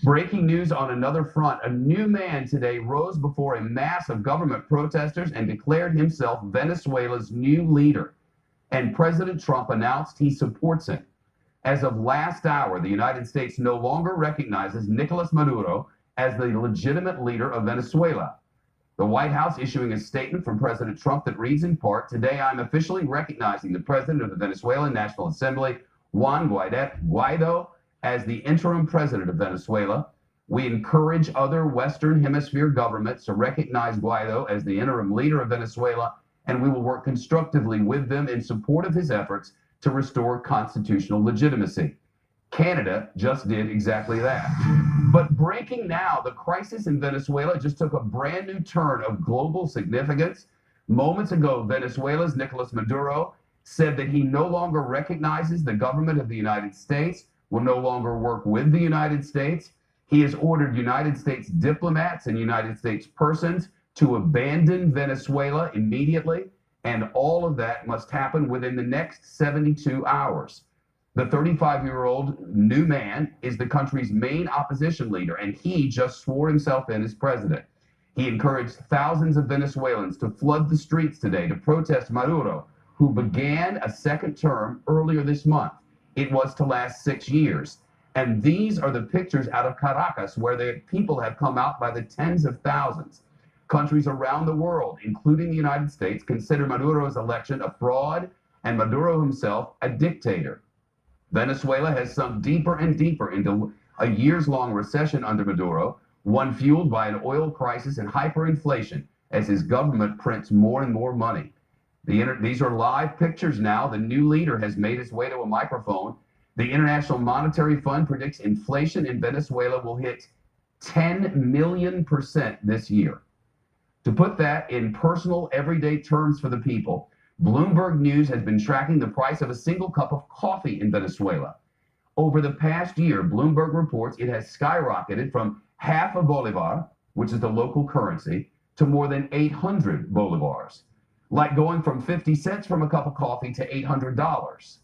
Breaking news on another front. A new man today rose before a mass of government protesters and declared himself Venezuela's new leader. And President Trump announced he supports him. As of last hour, the United States no longer recognizes Nicolas Maduro as the legitimate leader of Venezuela. The White House issuing a statement from President Trump that reads in part, "Today I'm officially recognizing the president of the Venezuelan National Assembly, Juan Guaido, as the interim president of Venezuela. We encourage other Western Hemisphere governments to recognize Guaido as the interim leader of Venezuela, and we will work constructively with them in support of his efforts to restore constitutional legitimacy." Canada just did exactly that. But breaking now, the crisis in Venezuela just took a brand new turn of global significance. Moments ago, Venezuela's Nicolas Maduro said that he no longer recognizes the government of the United States, will no longer work with the United States. He has ordered United States diplomats and United States persons to abandon Venezuela immediately, and all of that must happen within the next 72 hours. The 35-year-old new man is the country's main opposition leader, and he just swore himself in as president. He encouraged thousands of Venezuelans to flood the streets today to protest Maduro, who began a second term earlier this month. It was to last 6 years. And these are the pictures out of Caracas, where the people have come out by the tens of thousands. Countries around the world, including the United States, consider Maduro's election a fraud and Maduro himself a dictator. Venezuela has sunk deeper and deeper into a years-long recession under Maduro, one fueled by an oil crisis and hyperinflation as his government prints more and more money. These are live pictures now. The new leader has made his way to a microphone. The International Monetary Fund predicts inflation in Venezuela will hit 10 million% this year. To put that in personal, everyday terms for the people, Bloomberg News has been tracking the price of a single cup of coffee in Venezuela. Over the past year, Bloomberg reports it has skyrocketed from half a bolivar, which is the local currency, to more than 800 bolivars. Like going from 50 cents from a cup of coffee to $800.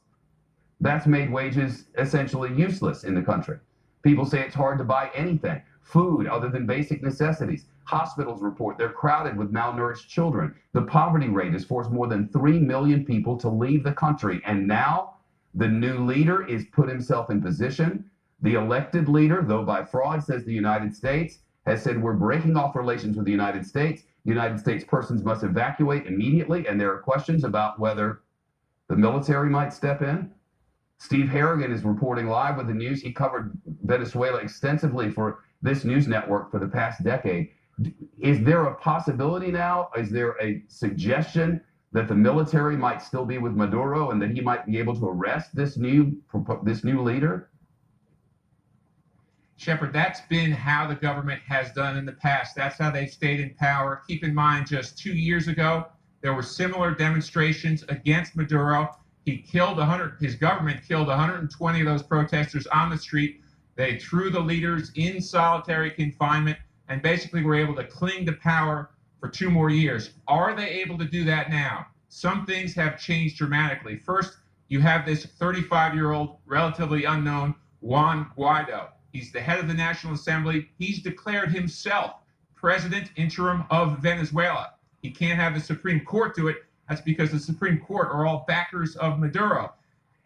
That's made wages essentially useless in the country. People say it's hard to buy anything, food other than basic necessities. Hospitals report they're crowded with malnourished children. The poverty rate has forced more than 3 million people to leave the country. And now the new leader is put himself in position. The elected leader, though by fraud, says the United States, has said we're breaking off relations with the United States. United States persons must evacuate immediately, and there are questions about whether the military might step in. Steve Harrigan is reporting live with the news. He covered Venezuela extensively for this news network for the past decade. Is there a possibility now? Is there a suggestion that the military might still be with Maduro and that he might be able to arrest this new leader? Shepard, that's been how the government has done in the past. That's how they've stayed in power. Keep in mind, just 2 years ago, there were similar demonstrations against Maduro. His government killed 120 of those protesters on the street. They threw the leaders in solitary confinement and basically were able to cling to power for 2 more years. Are they able to do that now? Some things have changed dramatically. First, you have this 35-year-old, relatively unknown Juan Guaido. He's the head of the National Assembly. He's declared himself president interim of Venezuela. He can't have the Supreme Court do it. That's because the Supreme Court are all backers of Maduro.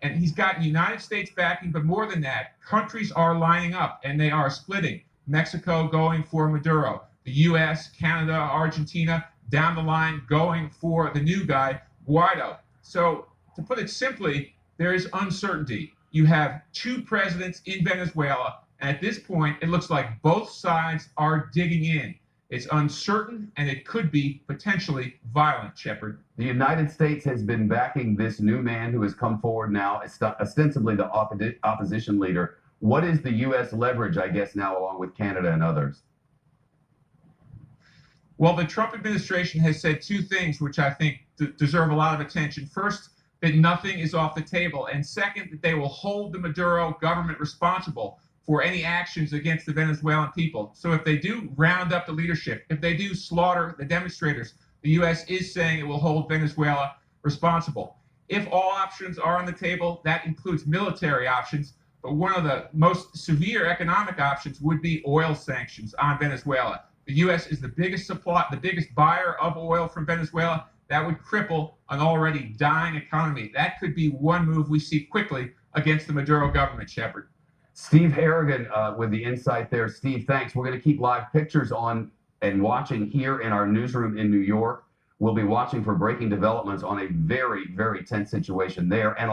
And he's got United States backing, but more than that, countries are lining up and they are splitting. Mexico going for Maduro, the US, Canada, Argentina, down the line going for the new guy, Guaido. So to put it simply, there is uncertainty. You have 2 presidents in Venezuela, and at this point, it looks like both sides are digging in. It's uncertain, and it could be potentially violent, Shepard. The United States has been backing this new man who has come forward now, ostensibly the opposition leader. What is the U.S. leverage, I guess, now, along with Canada and others? Well, the Trump administration has said 2 things which I think deserve a lot of attention. First, that nothing is off the table. And second, that they will hold the Maduro government responsible for any actions against the Venezuelan people. So if they do round up the leadership, if they do slaughter the demonstrators, the U.S. is saying it will hold Venezuela responsible. If all options are on the table, that includes military options. But one of the most severe economic options would be oil sanctions on Venezuela. The U.S. is the biggest buyer of oil from Venezuela. That would cripple an already dying economy. That could be one move we see quickly against the Maduro government, Shepard. Steve Harrigan with the insight there. Steve, thanks. We're going to keep live pictures on and watching here in our newsroom in New York. We'll be watching for breaking developments on a very, very tense situation there. And